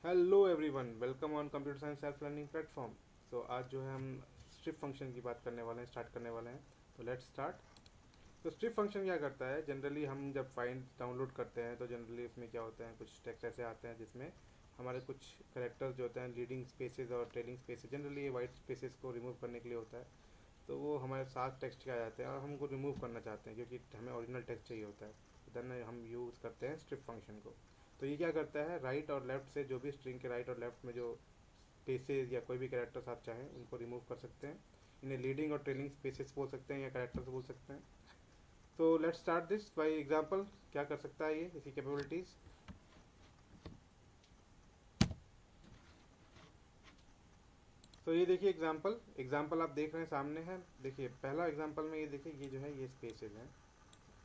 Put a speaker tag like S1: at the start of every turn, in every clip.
S1: Hello everyone, welcome on computer science self learning platform. So आज जो है हम स्ट्रिप फंक्शन की बात करने वाले हैं, स्टार्ट करने वाले हैं। तो लेट्स स्टार्ट। तो स्ट्रिप फंक्शन क्या करता है, जनरली हम जब फाइल डाउनलोड करते हैं तो जनरली उसमें क्या होता है, कुछ टेक्स्ट ऐसे आते हैं जिसमें हमारे कुछ करेक्टर्स जो होते हैं, लीडिंग स्पेसेस और ट्रेलिंग स्पेसेस, जनरली ये वाइट स्पेसेस को रिमूव करने के लिए होता है। तो वो हमारे साथ टेक्स्ट के आ जाते हैं और हम उनको रिमूव करना चाहते हैं क्योंकि हमें ओरिजिनल टेक्स्ट चाहिए होता है। देन हम यूज़ करते हैं स्ट्रिप फंक्शन को। तो ये क्या करता है, राइट और लेफ्ट से जो भी स्ट्रिंग के राइट और लेफ्ट में जो स्पेसेस या कोई भी कैरेक्टर्स आप चाहें उनको रिमूव कर सकते हैं। इन्हें लीडिंग और ट्रेलिंग स्पेसेस बोल सकते हैं या कैरेक्टर्स बोल सकते हैं। तो let's start this by example. क्या कर सकता है ये, इसकी कैपेबिलिटीज। तो ये देखिए एग्जांपल एग्जांपल आप देख रहे हैं सामने है। देखिए पहला एग्जांपल में ये देखिए, ये जो है ये स्पेसेस हैं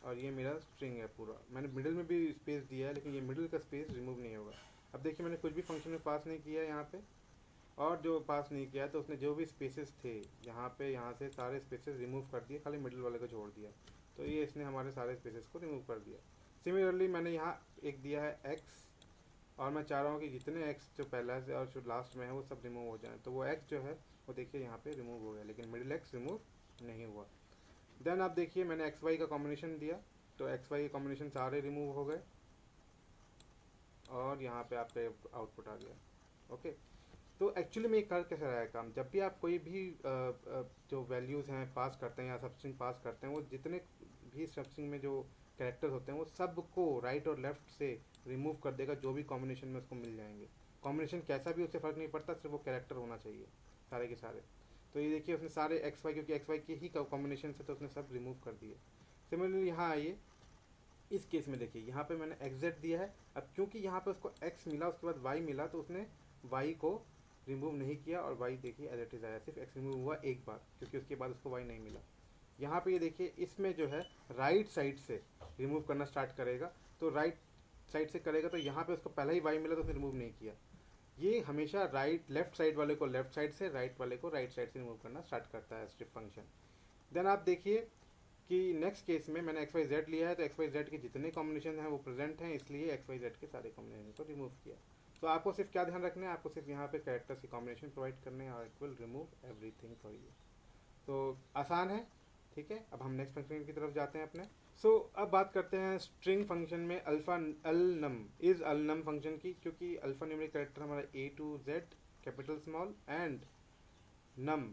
S1: और ये मेरा स्ट्रिंग है पूरा। मैंने मिडिल में भी स्पेस दिया है लेकिन ये मिडिल का स्पेस रिमूव नहीं होगा। अब देखिए मैंने कुछ भी फंक्शन में पास नहीं किया है यहाँ पे, और जो पास नहीं किया तो उसने जो भी स्पेसेस थे यहाँ पे, यहाँ से सारे स्पेसेस रिमूव कर दिए, खाली मिडिल वाले को छोड़ दिया। तो ये इसने हमारे सारे स्पेसेस को रिमूव कर दिया। सिमिलरली मैंने यहाँ एक दिया है एक्स, और मैं चाह रहा हूँ कि जितने एक्स जो पहला से और जो लास्ट में है वो सब रिमूव हो जाए। तो वो एक्स जो है वो देखिए यहाँ पे रिमूव हो गया, लेकिन मिडिल एक्स रिमूव नहीं हुआ। देन आप देखिए मैंने एक्स वाई का कॉम्बिनेशन दिया, तो एक्स वाई के कॉम्बिनेशन सारे रिमूव हो गए और यहाँ पे आपका आउटपुट आ गया। ओके। तो एक्चुअली में ये कर कैसे रहा है काम, जब भी आप कोई भी जो वैल्यूज़ हैं पास करते हैं या सबस्ट्रिंग पास करते हैं, वो जितने भी सबस्ट्रिंग में जो कैरेक्टर्स होते हैं वो सबको राइट और लेफ्ट से रिमूव कर देगा, जो भी कॉम्बिनेशन में उसको मिल जाएंगे। कॉम्बिनेशन कैसा भी, उससे फ़र्क नहीं पड़ता, सिर्फ वो कैरेक्टर होना चाहिए सारे के सारे। तो ये देखिए उसने सारे एक्स वाई, क्योंकि एक्स वाई के ही कॉम्बिनेशन से, तो उसने सब रिमूव कर दिए। सिमिलरली यहाँ आइए, इस केस में देखिए यहाँ पे मैंने एक्स जेड दिया है। अब क्योंकि यहाँ पे उसको एक्स मिला उसके बाद वाई मिला, तो उसने वाई को रिमूव नहीं किया और वाई देखिए एज इट इज आया, सिर्फ एक्स रिमूव हुआ एक बार क्योंकि उसके बाद उसको वाई नहीं मिला। यहाँ पे ये देखिए इसमें जो है राइट साइड से रिमूव करना स्टार्ट करेगा। तो राइट साइड से करेगा तो यहाँ पे उसको पहले ही वाई मिला तो उसने रिमूव नहीं किया। ये हमेशा राइट लेफ्ट साइड वाले को लेफ्ट साइड से, राइट वाले को राइट साइड से रिमूव करना स्टार्ट करता है स्ट्रिप फंक्शन। देन आप देखिए कि नेक्स्ट केस में मैंने एक्स वाई जेड लिया है, तो एक्स वाई जेड के जितने कॉम्बिनेशन हैं वो प्रेजेंट हैं, इसलिए एक्स वाई जेड के सारे कॉम्बिनेशन को रिमूव किया। तो आपको सिर्फ क्या ध्यान रखना है, आपको सिर्फ यहाँ पे कैरेक्टर्स के कॉम्बिनेशन प्रोवाइड करने हैं और it will remove everything for you. तो आसान है। ठीक है, अब हम नेक्स्ट फंक्शन की तरफ जाते हैं अपने। अब बात करते हैं स्ट्रिंग फंक्शन में alpha alnum is alnum function की, क्योंकि अल्फा न्यूमेरिक कैरेक्टर हमारा A to Z, capital small, and num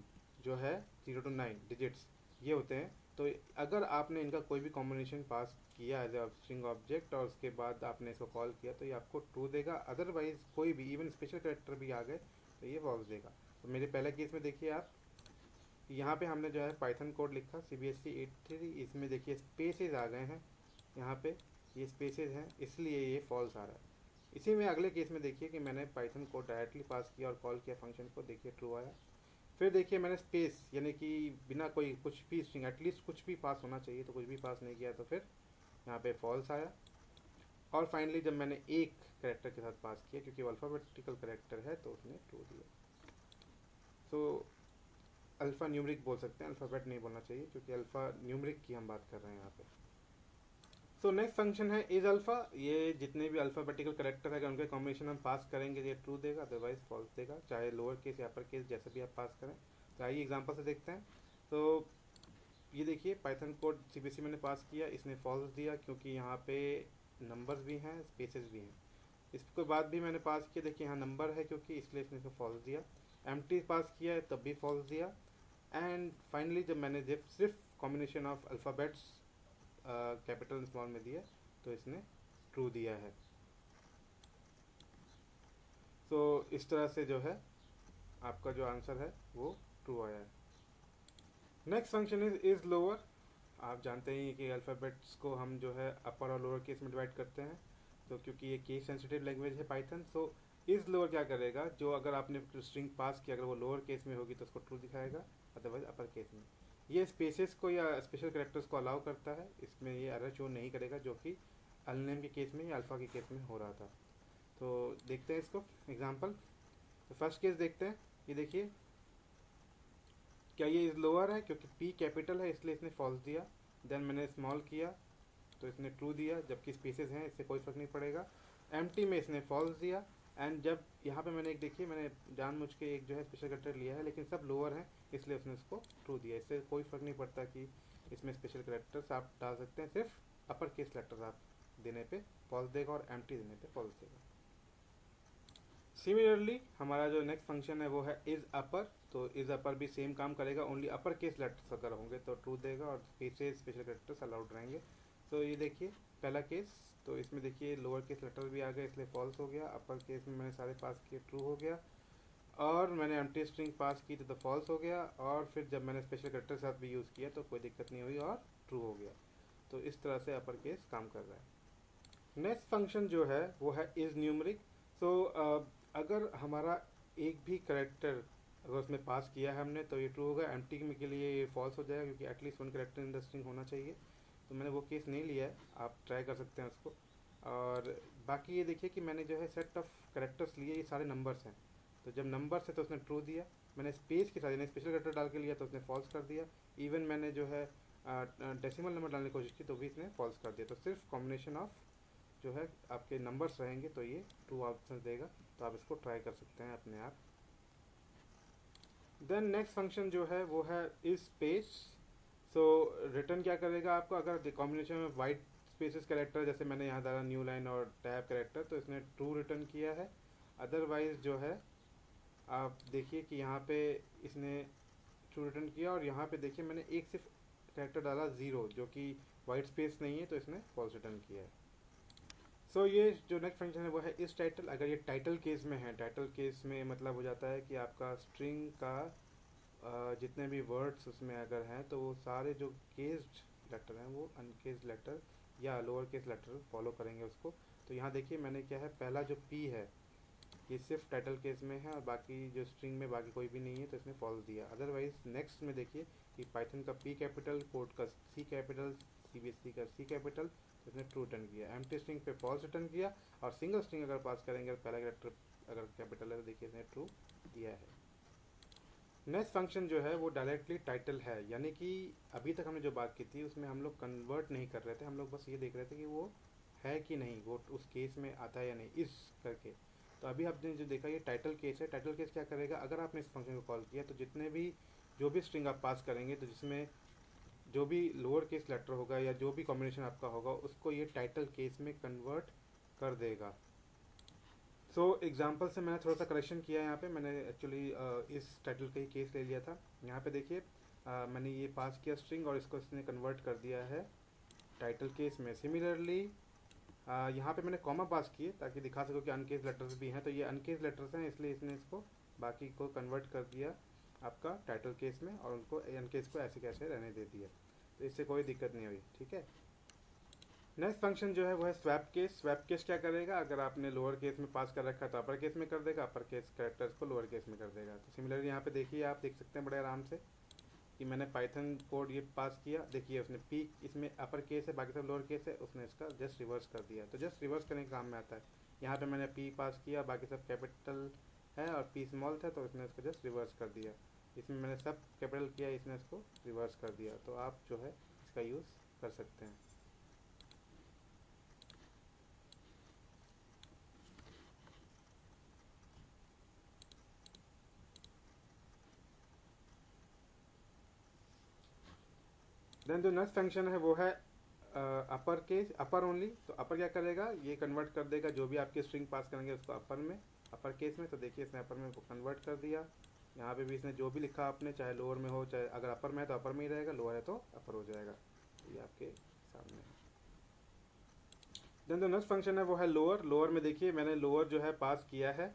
S1: जो है 0 to 9 डिजिट्स, ये होते हैं। तो अगर आपने इनका कोई भी कॉम्बिनेशन पास किया एज ए स्ट्रिंग ऑब्जेक्ट और उसके बाद आपने इसको कॉल किया तो ये आपको ट्रू देगा, अदरवाइज कोई भी इवन स्पेशल कैरेक्टर भी आ गए तो ये फॉल्स देगा। तो मेरे पहले केस में देखिए आप, यहाँ पे हमने जो है पाइथन कोड लिखा CBSE 83, इसमें देखिए स्पेसेस आ गए हैं, यहाँ पे ये स्पेसेस हैं इसलिए ये फॉल्स आ रहा है। इसी में अगले केस में देखिए कि मैंने पाइथन कोड डायरेक्टली पास किया और कॉल किया फंक्शन को, देखिए ट्रू आया। फिर देखिए मैंने स्पेस यानी कि बिना कोई कुछ भी स्ट्रिंग, एटलीस्ट कुछ भी पास होना चाहिए, तो कुछ भी पास नहीं किया तो फिर यहाँ पे फॉल्स आया। और फाइनली जब मैंने एक करेक्टर के साथ पास किया, क्योंकि वो अल्फ़ाबेटिकल करेक्टर है, तो उसने ट्रू दिया। सो अल्फ़ा न्यूमरिक बोल सकते हैं, अल्फ़ाबेट नहीं बोलना चाहिए क्योंकि अल्फ़ा न्यूमरिक की हम बात कर रहे हैं यहाँ पे। नेक्स्ट फंक्शन है इज अल्फ़ा। ये जितने भी अल्फ़ाबेटिकल करेक्टर है उनके कॉम्बिनेशन हम पास करेंगे, ये ट्रू देगा, अदरवाइज फॉल्स देगा, चाहे लोअर केस या अपर केस जैसे भी आप पास करें। तो आइए एग्जाम्पल से देखते हैं। तो ये देखिए पाइथन कोड CBSE मैंने पास किया, इसने फॉल्स दिया क्योंकि यहाँ पे नंबर्स भी हैं स्पेसेस भी हैं। इसके बाद भी मैंने पास किया, देखिए यहाँ नंबर है क्योंकि, इसलिए इसने इसको फॉल्स दिया। एम्प्टी पास किया है तब भी फॉल्स दिया। एंड फाइनली जब मैंने जब सिर्फ combination of alphabets capital small में दिया तो इसने ट्रू दिया है। इस तरह से जो है आपका जो आंसर है वो ट्रू आया है। Next function is lower. आप जानते ही कि अल्फ़ाबेट्स को हम जो है अपर और लोअर केस में डिवाइड करते हैं, तो क्योंकि ये केस सेंसिटिव लैंग्वेज है पाइथन, सो इज लोअर क्या करेगा, जो अगर आपने स्ट्रिंग पास किया अगर वो लोअर केस में होगी तो उसको ट्रू दिखाएगा, अदरवाइज अपर केस में। ये स्पेसेस को या स्पेशल कैरेक्टर्स को अलाउ करता है, इसमें ये एरर शो नहीं करेगा, जो कि अलनेम के केस में या अल्फ़ा के केस में हो रहा था। तो देखते हैं इसको एग्जाम्पल। तो फर्स्ट केस देखते हैं। ये देखिए क्या ये इज लोअर है, क्योंकि पी कैपिटल है इसलिए इसने फॉल्स दिया। देन मैंने स्मॉल किया तो इसने ट्रू दिया, जबकि स्पेसेस हैं इससे कोई फर्क नहीं पड़ेगा। एम्प्टी में इसने फॉल्स दिया। एंड जब यहाँ पे मैंने एक देखिए, मैंने जानबूझ के एक जो है स्पेशल कैरेक्टर लिया है, लेकिन सब लोअर हैं, इसलिए उसने इसको ट्रू दिया। इससे कोई फ़र्क नहीं पड़ता कि इसमें स्पेशल कैरेक्टर्स आप डाल सकते हैं, सिर्फ अपर केस लेटर्स आप देने पे फॉल्स देगा और एम्प्टी देने पे फॉल्स देगा। सिमिलरली हमारा जो नेक्स्ट फंक्शन है वो है इज अपर। तो इज अपर भी सेम काम करेगा, ओनली अपर केस लेटर्स अगर होंगे तो ट्रू देगा और पीछे स्पेशल कैरेक्टर्स अलाउड रहेंगे। तो ये देखिए पहला केस, तो इसमें देखिए लोअर केस लेटर भी आ गए इसलिए फॉल्स हो गया। अपर केस में मैंने सारे पास किए, ट्रू हो गया। और मैंने एम्प्टी स्ट्रिंग पास की तो फॉल्स हो गया। और फिर जब मैंने स्पेशल कैरेक्टर के साथ भी यूज़ किया तो कोई दिक्कत नहीं हुई और ट्रू हो गया। तो इस तरह से अपर केस काम कर रहा है। नेक्स्ट फंक्शन जो है वो है इज न्यूमरिक। सो अगर हमारा एक भी करेक्टर अगर उसमें पास किया है हमने तो ये ट्रू होगा। एम्प्टी में के लिए ये फॉल्स हो जाएगा क्योंकि at least one character in the string होना चाहिए। तो मैंने वो केस नहीं लिया है, आप ट्राई कर सकते हैं उसको। और बाकी ये देखिए कि मैंने जो है सेट ऑफ करेक्टर्स लिए, ये सारे नंबर्स हैं। तो जब नंबर्स है तो उसने ट्रू दिया। मैंने स्पेस के साथ यानी स्पेशल करेक्टर डाल के लिया तो उसने फॉल्स कर दिया। इवन मैंने जो है डेसिमल नंबर डालने की कोशिश की तो भी इसने फॉल्स कर दिया। तो सिर्फ कॉम्बिनेशन ऑफ जो है आपके नंबर्स रहेंगे तो ये ट्रू ऑप्शन देगा। तो आप इसको ट्राई कर सकते हैं अपने आप। देन नेक्स्ट फंक्शन जो है वो है इज स्पेस। सो रिटर्न क्या करेगा आपको, अगर कॉम्बिनेशन में वाइट स्पेसेस कैरेक्टर, जैसे मैंने यहाँ डाला न्यू लाइन और टैब कैरेक्टर, तो इसने ट्रू रिटर्न किया है। अदरवाइज जो है आप देखिए कि यहाँ पे इसने ट्रू रिटर्न किया और यहाँ पे देखिए मैंने एक सिर्फ कैरेक्टर डाला ज़ीरो जो कि वाइट स्पेस नहीं है, तो इसने फॉल्स रिटर्न किया है। सो ये जो नेक्स्ट फंक्शन है वो है इस टाइटल। अगर ये टाइटल केस में है, टाइटल केस में मतलब हो जाता है कि आपका स्ट्रिंग का जितने भी वर्ड्स उसमें अगर हैं तो वो सारे जो केस्ड लेटर हैं वो अनकेस्ड लेटर या लोअर केस लेटर फॉलो करेंगे उसको। तो यहाँ देखिए मैंने क्या है, पहला जो पी है ये सिर्फ टाइटल केस में है और बाकी जो स्ट्रिंग में बाकी कोई भी नहीं है तो इसने फॉल्स दिया। अदरवाइज नेक्स्ट में देखिए कि पाइथन का पी कैपिटल, कोड का सी कैपिटल, सीबीएसई का सी कैपिटल, तो इसने ट्रू रिटर्न किया। एम्प्टी स्ट्रिंग पे फॉल्स रिटर्न किया। और सिंगल स्ट्रिंग अगर पास करेंगे पहला कैरेक्टर अगर कैपिटल है तो देखिए इसने ट्रू दिया है। नेक्स्ट फंक्शन जो है वो डायरेक्टली टाइटल है, यानी कि अभी तक हमने जो बात की थी उसमें हम लोग कन्वर्ट नहीं कर रहे थे, हम लोग बस ये देख रहे थे कि वो है कि नहीं, वो उस केस में आता है या नहीं इस करके। तो अभी आपने जो देखा ये टाइटल केस है। टाइटल केस क्या करेगा, अगर आपने इस फंक्शन को कॉल किया तो जितने भी जो भी स्ट्रिंग आप पास करेंगे तो जिसमें जो भी लोअर केस लेटर होगा या जो भी कॉम्बिनेशन आपका होगा उसको ये टाइटल केस में कन्वर्ट कर देगा। सो एग्जाम्पल से मैंने थोड़ा सा करेक्शन किया है यहाँ पे। मैंने एक्चुअली इस टाइटल का ही केस ले लिया था। यहाँ पे देखिए मैंने ये पास किया स्ट्रिंग और इसको इसने कन्वर्ट कर दिया है टाइटल केस में। सिमिलरली यहाँ पे मैंने कॉमा पास किए ताकि दिखा सको कि अनकेस लेटर्स भी हैं, तो ये अनकेस लेटर्स हैं इसलिए इसने इसको बाकी को कन्वर्ट कर दिया आपका टाइटल केस में और उनको अनकेस को ऐसे कैसे रहने दे दिया। तो इससे कोई दिक्कत नहीं हुई, ठीक है। नेक्स्ट फंक्शन जो है वो है स्वैप केस। स्वैप केस क्या करेगा, अगर आपने लोअर केस में पास कर रखा है तो अपर केस में कर देगा, अपर केस कैरेक्टर्स को लोअर केस में कर देगा। तो सिमिलरली यहाँ पे देखिए, आप देख सकते हैं बड़े आराम से कि मैंने पाइथन कोड ये पास किया, देखिए उसने पी इसमें अपर केस है बाकी सब लोअर केस है, उसने इसका जस्ट रिवर्स कर दिया। तो जस्ट रिवर्स करने के काम में आता है। यहाँ पे मैंने पी पास किया, बाकी सब कैपिटल है और पी स्मॉल था तो इसने इसको जस्ट रिवर्स कर दिया। इसमें मैंने सब कैपिटल किया, इसने इसको रिवर्स कर दिया। तो आप जो है इसका यूज़ कर सकते हैं। देन जो नेक्स्ट फंक्शन है वो है अपर केस, अपर ओनली। तो अपर क्या करेगा, ये कन्वर्ट कर देगा जो भी आपके स्ट्रिंग पास करेंगे उसको अपर में, अपर केस में। तो देखिए इसने अपर में कन्वर्ट कर दिया। यहाँ पे भी इसने जो भी लिखा आपने, चाहे लोअर में हो चाहे अगर अपर में है तो अपर में ही रहेगा, लोअर है तो अपर हो जाएगा। तो ये आपके सामने है। देन जो नेक्स्ट फंक्शन है वो है लोअर। लोअर में देखिए मैंने लोअर जो है पास किया है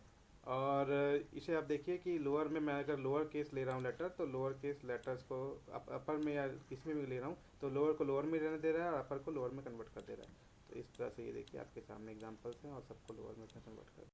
S1: और इसे आप देखिए कि लोअर में मैं अगर लोअर केस ले रहा हूँ लेटर तो लोअर केस लेटर्स को अपर में या इसमें भी ले रहा हूँ तो लोअर को लोअर में रहने दे रहा है और अपर को लोअर में कन्वर्ट कर दे रहा है। तो इस तरह से ये देखिए आपके सामने एग्जांपल्स हैं और सबको लोअर में कन्वर्ट कर